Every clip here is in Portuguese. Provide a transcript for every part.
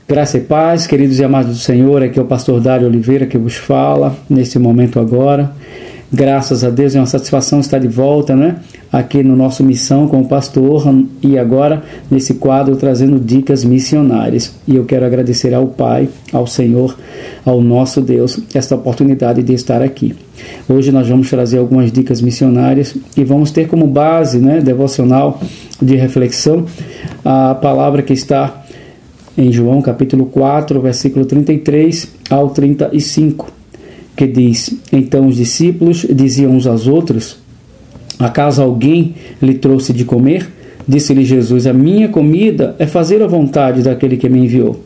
Graça e paz, queridos e amados do Senhor, aqui é o pastor Dário Oliveira que vos fala nesse momento agora. Graças a Deus, é uma satisfação estar de volta, né? Aqui no nosso Missão com o pastor e agora nesse quadro trazendo dicas missionárias. E eu quero agradecer ao Pai, ao Senhor, ao nosso Deus, esta oportunidade de estar aqui. Hoje nós vamos trazer algumas dicas missionárias e vamos ter como base, né, devocional de reflexão, a palavra que está em João capítulo 4, versículo 33 ao 35, que diz: Então os discípulos diziam uns aos outros: Acaso alguém lhe trouxe de comer? Disse-lhe Jesus: A minha comida é fazer a vontade daquele que me enviou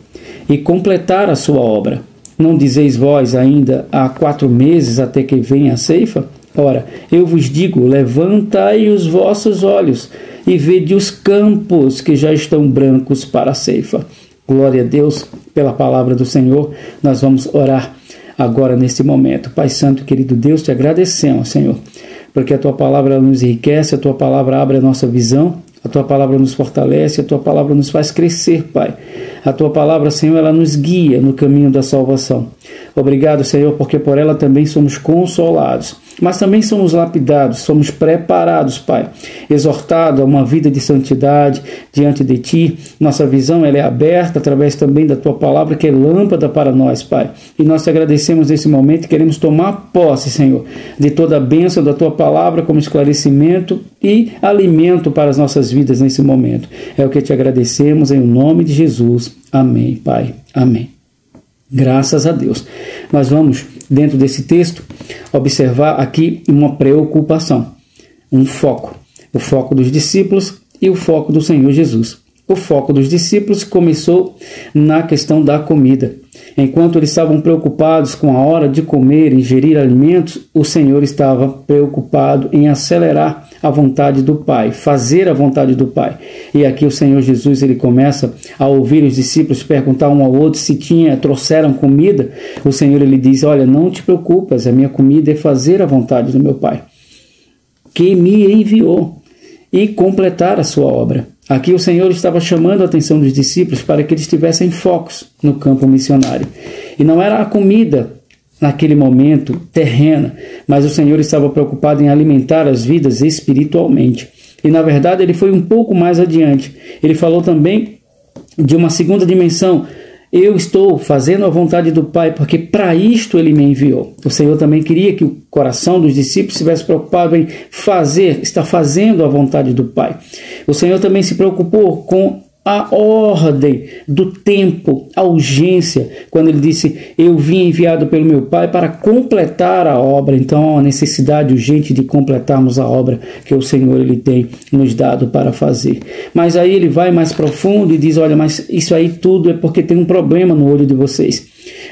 e completar a sua obra. Não dizeis vós ainda há 4 meses até que venha a ceifa? Ora, eu vos digo, levantai os vossos olhos e vede os campos que já estão brancos para a ceifa. Glória a Deus pela palavra do Senhor. Nós vamos orar agora neste momento. Pai Santo, querido Deus, te agradecemos, Senhor, porque a Tua palavra nos enriquece, a Tua palavra abre a nossa visão, a Tua palavra nos fortalece, a Tua palavra nos faz crescer, Pai. A Tua palavra, Senhor, ela nos guia no caminho da salvação. Obrigado, Senhor, porque por ela também somos consolados, mas também somos lapidados, somos preparados, Pai, exortados a uma vida de santidade diante de Ti. Nossa visão ela é aberta através também da Tua palavra, que é lâmpada para nós, Pai. E nós te agradecemos nesse momento e queremos tomar posse, Senhor, de toda a bênção da Tua palavra como esclarecimento e alimento para as nossas vidas nesse momento. É o que te agradecemos em nome de Jesus. Amém, Pai. Amém. Graças a Deus. Nós vamos, dentro desse texto, observar aqui uma preocupação, um foco. O foco dos discípulos e o foco do Senhor Jesus. O foco dos discípulos começou na questão da comida. Enquanto eles estavam preocupados com a hora de comer e ingerir alimentos, o Senhor estava preocupado em acelerar a vontade do Pai, fazer a vontade do Pai. E aqui o Senhor Jesus ele começa a ouvir os discípulos perguntar um ao outro se trouxeram comida. O Senhor ele diz: olha, não te preocupas, a minha comida é fazer a vontade do meu Pai, que me enviou, e completar a sua obra. Aqui o Senhor estava chamando a atenção dos discípulos para que eles tivessem focos no campo missionário. E não era a comida naquele momento terrena, mas o Senhor estava preocupado em alimentar as vidas espiritualmente. E na verdade ele foi um pouco mais adiante. Ele falou também de uma segunda dimensão. Eu estou fazendo a vontade do Pai, porque para isto Ele me enviou. O Senhor também queria que o coração dos discípulos estivesse preocupado em estar fazendo a vontade do Pai. O Senhor também se preocupou com a ordem do tempo, a urgência, quando Ele disse: eu vim enviado pelo meu Pai para completar a obra. Então há uma necessidade urgente de completarmos a obra que o Senhor ele tem nos dado para fazer. Mas aí Ele vai mais profundo e diz: olha, mas isso aí tudo é porque tem um problema no olho de vocês.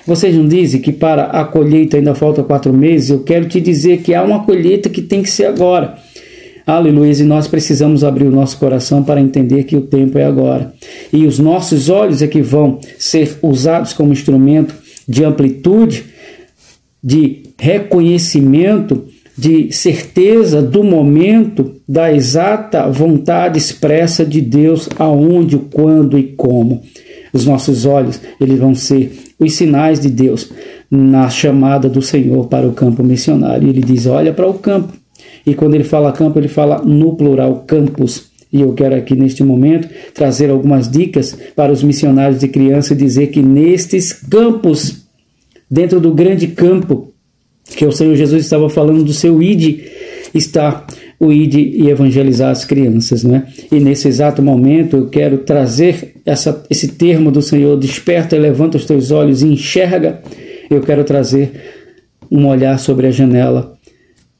Vocês não dizem que para a colheita ainda falta 4 meses? Eu quero te dizer que há uma colheita que tem que ser agora. Aleluia, e nós precisamos abrir o nosso coração para entender que o tempo é agora. E os nossos olhos é que vão ser usados como instrumento de amplitude, de reconhecimento, de certeza do momento, da exata vontade expressa de Deus, aonde, quando e como. Os nossos olhos, eles vão ser os sinais de Deus na chamada do Senhor para o campo missionário. Ele diz: olha para o campo. E quando ele fala campo, ele fala no plural, campos. E eu quero aqui neste momento trazer algumas dicas para os missionários de criança e dizer que nestes campos, dentro do grande campo, que o Senhor Jesus estava falando do seu ide, está o ide e evangelizar as crianças, né? E nesse exato momento eu quero trazer esse termo do Senhor: desperta e levanta os teus olhos e enxerga. Eu quero trazer um olhar sobre a janela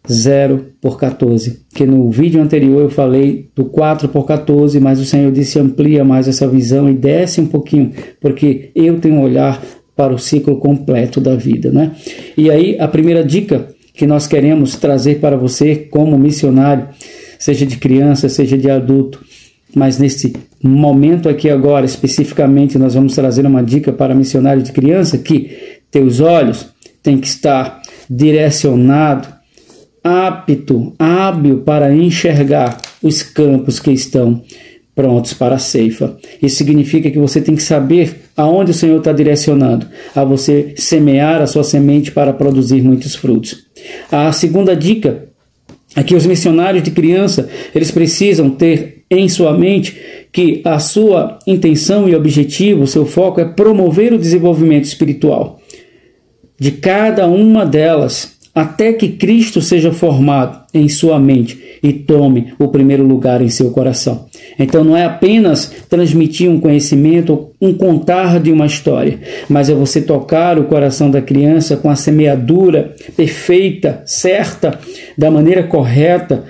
0x14, que no vídeo anterior eu falei do 4x14, mas o Senhor disse: amplia mais essa visão e desce um pouquinho, porque eu tenho um olhar para o ciclo completo da vida, né? E aí a primeira dica que nós queremos trazer para você como missionário, seja de criança, seja de adulto, mas nesse momento aqui agora especificamente nós vamos trazer uma dica para missionário de criança: que teus olhos têm que estar direcionados, apto, hábil para enxergar os campos que estão prontos para a ceifa. Isso significa que você tem que saber aonde o Senhor está direcionando? A você semear a sua semente para produzir muitos frutos. A segunda dica é que os missionários de criança, eles precisam ter em sua mente que a sua intenção e objetivo, o seu foco é promover o desenvolvimento espiritual de cada uma delas, até que Cristo seja formado em sua mente e tome o primeiro lugar em seu coração. Então não é apenas transmitir um conhecimento, um contar de uma história, mas é você tocar o coração da criança com a semeadura perfeita, certa, da maneira correta,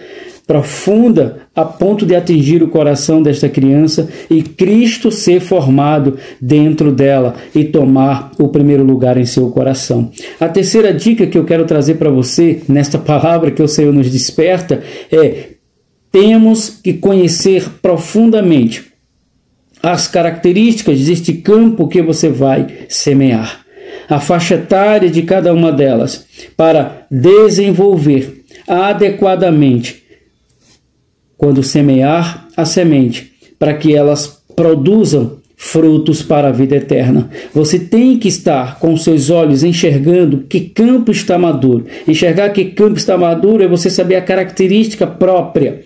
profunda, a ponto de atingir o coração desta criança e Cristo ser formado dentro dela e tomar o primeiro lugar em seu coração. A terceira dica que eu quero trazer para você, nesta palavra que o Senhor nos desperta, é: temos que conhecer profundamente as características deste campo que você vai semear, a faixa etária de cada uma delas, para desenvolver adequadamente quando semear a semente, para que elas produzam frutos para a vida eterna. Você tem que estar com seus olhos enxergando que campo está maduro. Enxergar que campo está maduro é você saber a característica própria,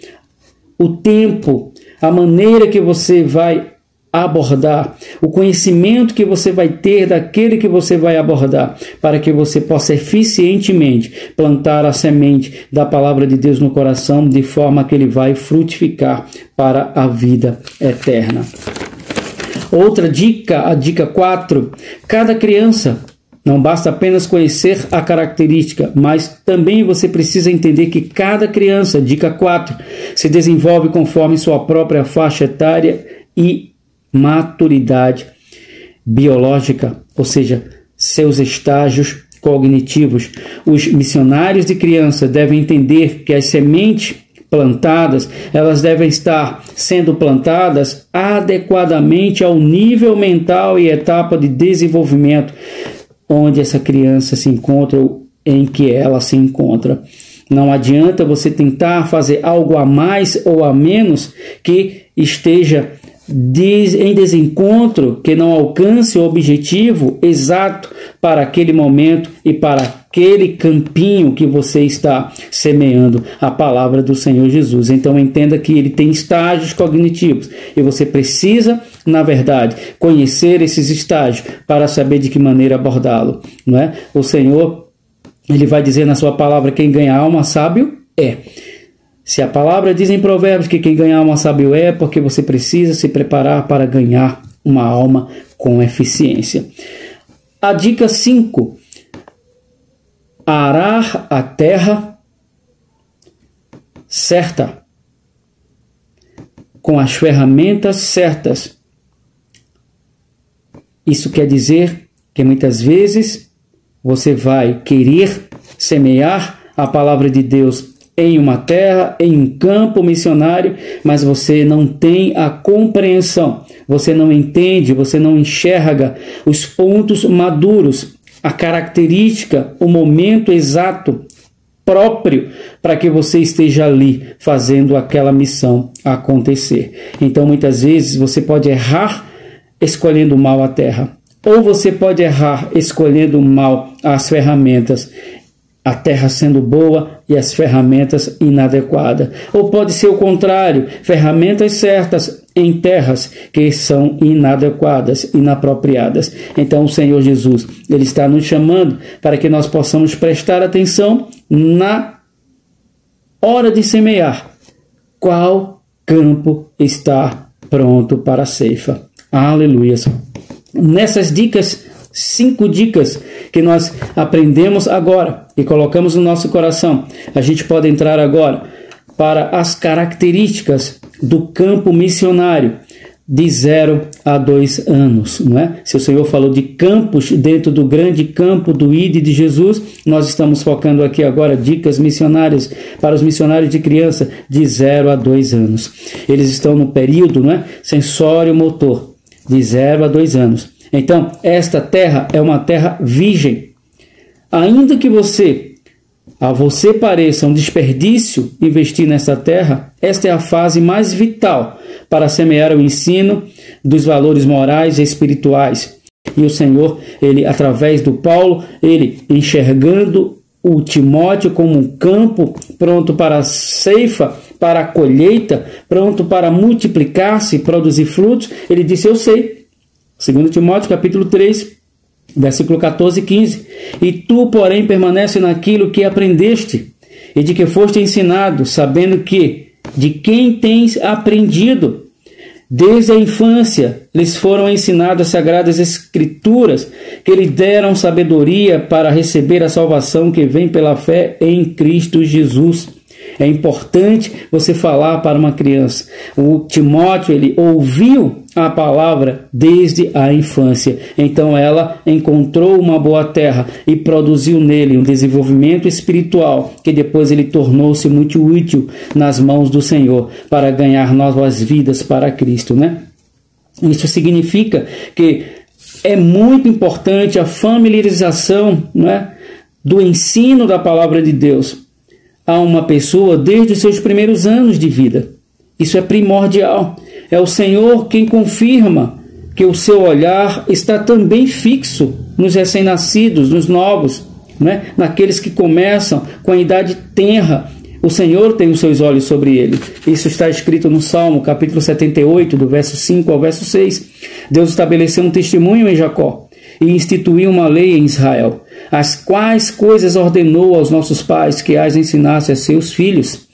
o tempo, a maneira que você vai abordar, o conhecimento que você vai ter daquele que você vai abordar, para que você possa eficientemente plantar a semente da palavra de Deus no coração, de forma que ele vai frutificar para a vida eterna. Outra dica, a dica 4, cada criança, não basta apenas conhecer a característica, mas também você precisa entender que cada criança, dica 4, se desenvolve conforme sua própria faixa etária e maturidade biológica, ou seja, seus estágios cognitivos. Os missionários de criança devem entender que as sementes plantadas, elas devem estar sendo plantadas adequadamente ao nível mental e etapa de desenvolvimento onde essa criança se encontra ou em que ela se encontra. Não adianta você tentar fazer algo a mais ou a menos que esteja em desencontro, que não alcance o objetivo exato para aquele momento e para aquele campinho que você está semeando a palavra do Senhor Jesus. Então entenda que ele tem estágios cognitivos e você precisa, na verdade, conhecer esses estágios para saber de que maneira abordá-lo, não é? O Senhor, ele vai dizer na sua palavra: quem ganha alma sábio é. Se a palavra diz em Provérbios que quem ganha alma sábio é, porque você precisa se preparar para ganhar uma alma com eficiência. A dica 5: arar a terra certa, com as ferramentas certas. Isso quer dizer que muitas vezes você vai querer semear a palavra de Deus em uma terra, em um campo missionário, mas você não tem a compreensão, você não entende, você não enxerga os pontos maduros, a característica, o momento exato próprio para que você esteja ali fazendo aquela missão acontecer. Então muitas vezes você pode errar escolhendo mal a terra, ou você pode errar escolhendo mal as ferramentas, a terra sendo boa e as ferramentas inadequadas. Ou pode ser o contrário, ferramentas certas em terras que são inadequadas, inapropriadas. Então o Senhor Jesus, ele está nos chamando para que nós possamos prestar atenção na hora de semear. Qual campo está pronto para a ceifa? Aleluia. Nessas dicas, 5 dicas que nós aprendemos agora e colocamos no nosso coração, a gente pode entrar agora para as características do campo missionário de 0 a 2 anos, não é? Se o Senhor falou de campos dentro do grande campo do ID de Jesus, nós estamos focando aqui agora dicas missionárias para os missionários de criança de 0 a 2 anos. Eles estão no período, não é? Sensório-motor, de 0 a 2 anos. Então, esta terra é uma terra virgem. Ainda que a você pareça um desperdício investir nessa terra, esta é a fase mais vital para semear o ensino dos valores morais e espirituais. E o Senhor, ele, através do Paulo, ele enxergando o Timóteo como um campo pronto para a ceifa, para a colheita, pronto para multiplicar-se e produzir frutos, ele disse: eu sei. 2 Timóteo capítulo 3, versículo 14 e 15. E tu, porém, permanece naquilo que aprendeste e de que foste ensinado, sabendo que de quem tens aprendido. Desde a infância lhes foram ensinadas as sagradas escrituras, que lhe deram sabedoria para receber a salvação que vem pela fé em Cristo Jesus. É importante você falar para uma criança. O Timóteo, ele ouviu a palavra desde a infância. Então ela encontrou uma boa terra e produziu nele um desenvolvimento espiritual, que depois ele tornou-se muito útil nas mãos do Senhor para ganhar novas vidas para Cristo, né? Isso significa que é muito importante a familiarização, né, do ensino da palavra de Deus a uma pessoa desde os seus primeiros anos de vida. Isso é primordial. É o Senhor quem confirma que o seu olhar está também fixo nos recém-nascidos, nos novos, né? Naqueles que começam com a idade tenra. O Senhor tem os seus olhos sobre ele. Isso está escrito no Salmo, capítulo 78, do verso 5 ao verso 6. Deus estabeleceu um testemunho em Jacó e instituiu uma lei em Israel, as quais coisas ordenou aos nossos pais que as ensinasse a seus filhos,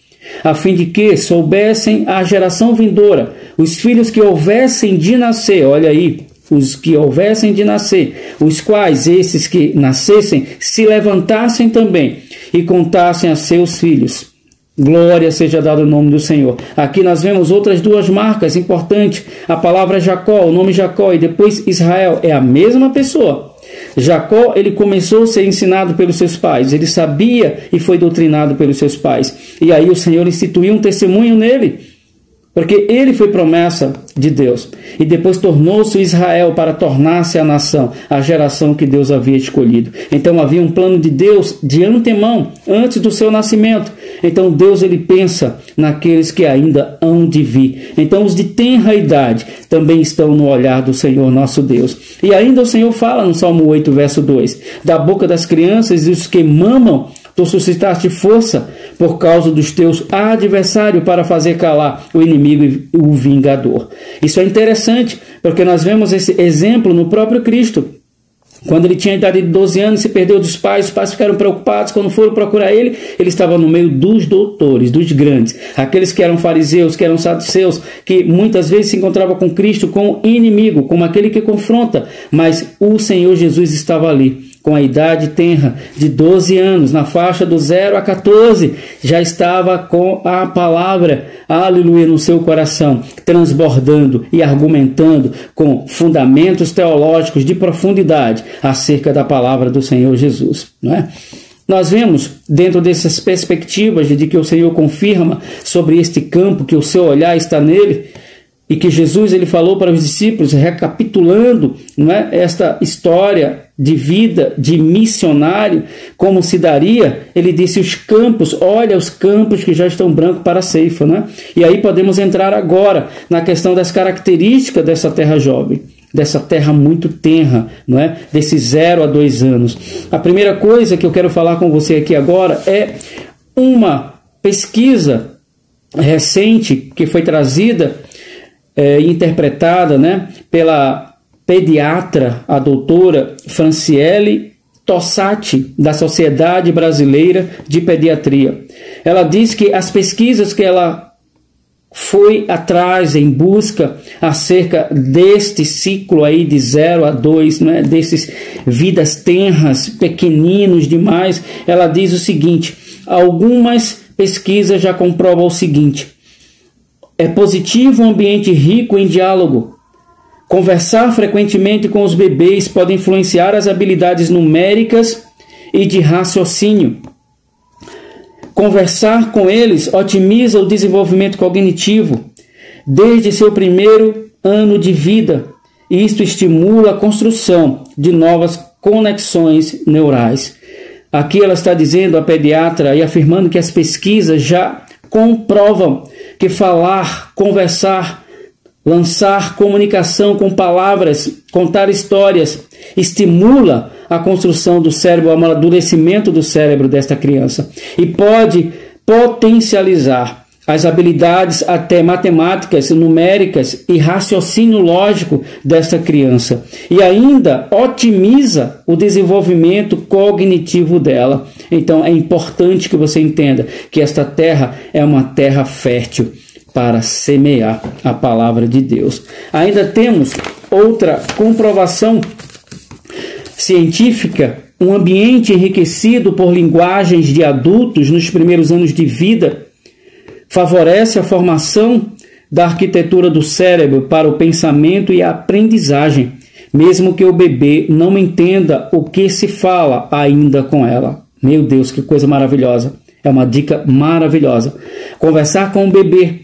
a fim de que soubessem a geração vindoura, os filhos que houvessem de nascer, olha aí, os que houvessem de nascer, os quais esses que nascessem se levantassem também e contassem a seus filhos. Glória seja dada ao nome do Senhor. Aqui nós vemos outras duas marcas importantes. A palavra Jacó, o nome Jacó, e depois Israel. É a mesma pessoa. Jacó, ele começou a ser ensinado pelos seus pais. Ele sabia e foi doutrinado pelos seus pais. E aí o Senhor instituiu um testemunho nele, porque ele foi promessa de Deus. E depois tornou-se Israel para tornar-se a nação, a geração que Deus havia escolhido. Então havia um plano de Deus de antemão, antes do seu nascimento. Então Deus, ele pensa naqueles que ainda hão de vir. Então os de tenra idade também estão no olhar do Senhor nosso Deus. E ainda o Senhor fala no Salmo 8, verso 2: da boca das crianças e os que mamam, tu suscitaste força por causa dos teus adversários para fazer calar o inimigo e o vingador. Isso é interessante, porque nós vemos esse exemplo no próprio Cristo. Quando ele tinha a idade de 12 anos, se perdeu dos pais, os pais ficaram preocupados. Quando foram procurar ele, ele estava no meio dos doutores, dos grandes, aqueles que eram fariseus, que eram saduceus, que muitas vezes se encontravam com Cristo como inimigo, como aquele que confronta. Mas o Senhor Jesus estava ali, com a idade tenra de 12 anos, na faixa do 0 a 14, já estava com a palavra, aleluia, no seu coração, transbordando e argumentando com fundamentos teológicos de profundidade acerca da palavra do Senhor Jesus, não é? Nós vemos, dentro dessas perspectivas de que o Senhor confirma sobre este campo, que o seu olhar está nele, e que Jesus, ele falou para os discípulos, recapitulando, não é, esta história de vida de missionário, como se daria, ele disse: os campos, olha os campos que já estão brancos para a ceifa, né? E aí podemos entrar agora na questão das características dessa terra jovem, dessa terra muito tenra, não é? Desses 0 a 2 anos. A primeira coisa que eu quero falar com você aqui agora é uma pesquisa recente que foi trazida interpretada, né, pela pediatra, a doutora Franciele Tossati, da Sociedade Brasileira de Pediatria. Ela diz que as pesquisas que ela foi atrás em busca acerca deste ciclo aí de 0 a 2, né, desses vidas tenras, pequeninos demais, ela diz o seguinte: algumas pesquisas já comprovam o seguinte: é positivo um ambiente rico em diálogo. Conversar frequentemente com os bebês pode influenciar as habilidades numéricas e de raciocínio. Conversar com eles otimiza o desenvolvimento cognitivo desde seu primeiro ano de vida, e isto estimula a construção de novas conexões neurais. Aqui ela está dizendo, a pediatra, e afirmando que as pesquisas já comprovam que falar, conversar lançar comunicação com palavras, contar histórias, estimula a construção do cérebro, o amadurecimento do cérebro desta criança e pode potencializar as habilidades até matemáticas, numéricas e raciocínio lógico desta criança e ainda otimiza o desenvolvimento cognitivo dela. Então é importante que você entenda que esta terra é uma terra fértil para semear a palavra de Deus. Ainda temos outra comprovação científica: um ambiente enriquecido por linguagens de adultos nos primeiros anos de vida favorece a formação da arquitetura do cérebro para o pensamento e a aprendizagem, mesmo que o bebê não entenda o que se fala ainda com ela. Meu Deus, que coisa maravilhosa! É uma dica maravilhosa. Conversar com um bebê,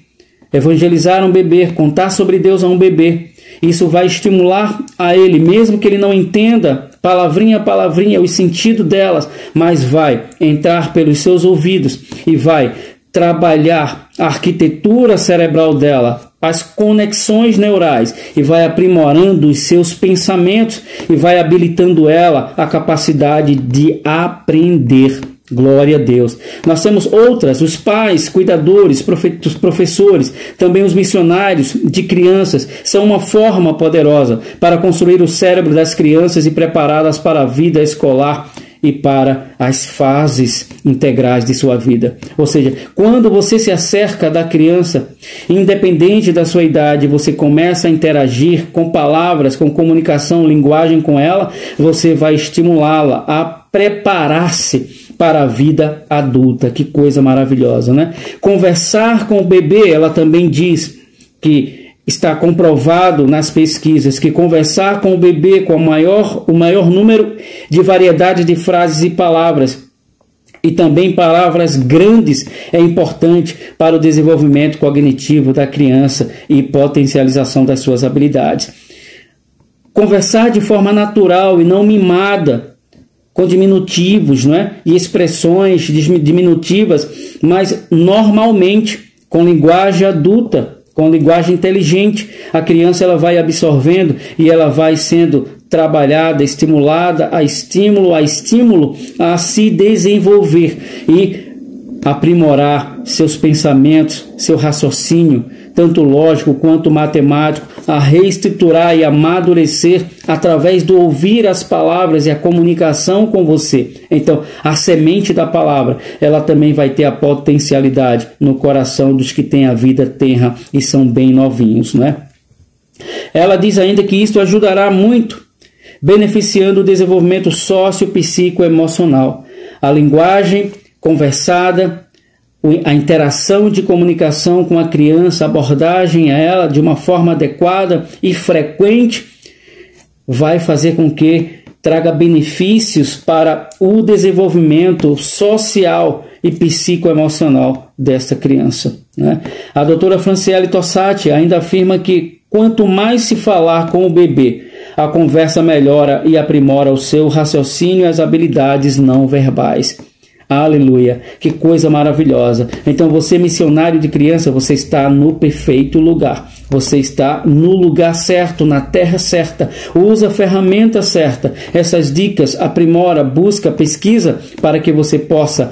evangelizar um bebê, contar sobre Deus a um bebê, isso vai estimular a ele, mesmo que ele não entenda palavrinha a palavrinha o sentido delas, mas vai entrar pelos seus ouvidos e vai trabalhar a arquitetura cerebral dela, as conexões neurais, e vai aprimorando os seus pensamentos e vai habilitando ela a capacidade de aprender. Glória a Deus. Nós temos outras, os pais, cuidadores, professores, também os missionários de crianças, são uma forma poderosa para construir o cérebro das crianças e prepará-las para a vida escolar e para as fases integrais de sua vida. Ou seja, quando você se acerca da criança, independente da sua idade, você começa a interagir com palavras, com comunicação, linguagem com ela, você vai estimulá-la a preparar-se para a vida adulta. Que coisa maravilhosa, né? Conversar com o bebê, ela também diz que está comprovado nas pesquisas que conversar com o bebê com o maior número de variedades de frases e palavras, e também palavras grandes, é importante para o desenvolvimento cognitivo da criança e potencialização das suas habilidades. Conversar de forma natural e não mimada, com diminutivos, não é? E expressões diminutivas, mas normalmente com linguagem adulta, com linguagem inteligente. A criança ela vai absorvendo e ela vai sendo trabalhada, estimulada a estímulo a se desenvolver e aprimorar seus pensamentos, seu raciocínio, tanto lógico quanto matemático, a reestruturar e amadurecer através do ouvir as palavras e a comunicação com você. Então, a semente da palavra, ela também vai ter a potencialidade no coração dos que têm a vida tenra e são bem novinhos, né? Ela diz ainda que isto ajudará muito, beneficiando o desenvolvimento sócio-psicoemocional. A linguagem conversada, a interação de comunicação com a criança, a abordagem a ela de uma forma adequada e frequente vai fazer com que traga benefícios para o desenvolvimento social e psicoemocional desta criança, né? A doutora Franciele Tossati ainda afirma que quanto mais se falar com o bebê, a conversa melhora e aprimora o seu raciocínio e as habilidades não verbais. Aleluia, que coisa maravilhosa. Então você, missionário de criança, você está no perfeito lugar. Você está no lugar certo, na terra certa. Usa a ferramenta certa. Essas dicas aprimora, busca, pesquisa para que você possa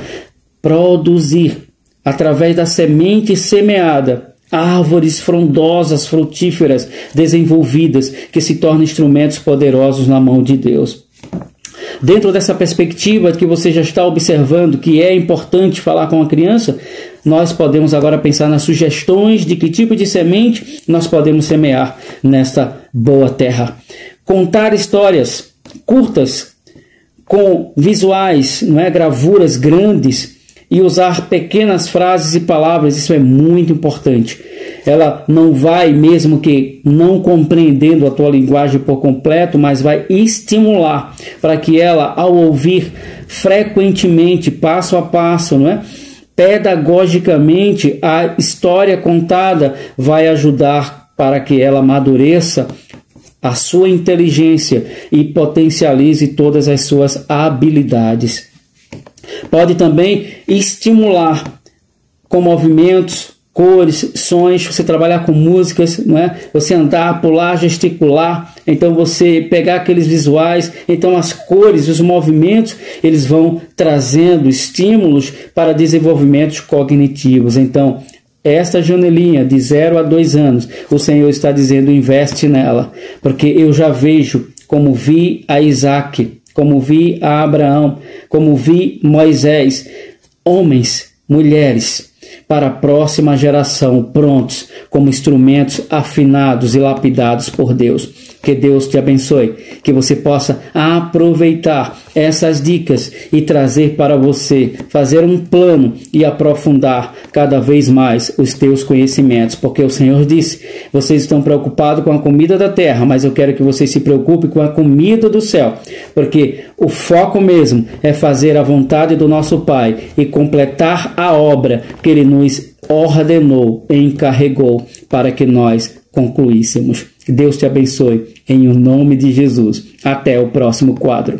produzir, através da semente semeada, árvores frondosas, frutíferas, desenvolvidas, que se tornam instrumentos poderosos na mão de Deus. Dentro dessa perspectiva que você já está observando que é importante falar com a criança, nós podemos agora pensar nas sugestões de que tipo de semente nós podemos semear nesta boa terra. Contar histórias curtas, com visuais, não é, gravuras grandes, e usar pequenas frases e palavras, isso é muito importante. Ela não vai, mesmo que não compreendendo a tua linguagem por completo, mas vai estimular para que ela, ao ouvir frequentemente, passo a passo, não é? Pedagogicamente, a história contada vai ajudar para que ela amadureça a sua inteligência e potencialize todas as suas habilidades. Pode também estimular com movimentos, cores, sons, você trabalhar com músicas, não é? Você andar, pular, gesticular, então você pegar aqueles visuais, então as cores, os movimentos, eles vão trazendo estímulos para desenvolvimentos cognitivos. Então, esta janelinha de 0 a 2 anos, o Senhor está dizendo, investe nela, porque eu já vejo como vi a Isaac, como vi a Abraão, como vi Moisés, homens, mulheres, para a próxima geração, prontos como instrumentos afinados e lapidados por Deus. Que Deus te abençoe, que você possa aproveitar essas dicas e trazer para você, fazer um plano e aprofundar cada vez mais os teus conhecimentos, porque o Senhor disse, vocês estão preocupados com a comida da terra, mas eu quero que vocês se preocupem com a comida do céu, porque o foco mesmo é fazer a vontade do nosso Pai e completar a obra que Ele nos ordenou e encarregou para que nós concluíssemos. Que Deus te abençoe, em o nome de Jesus. Até o próximo quadro.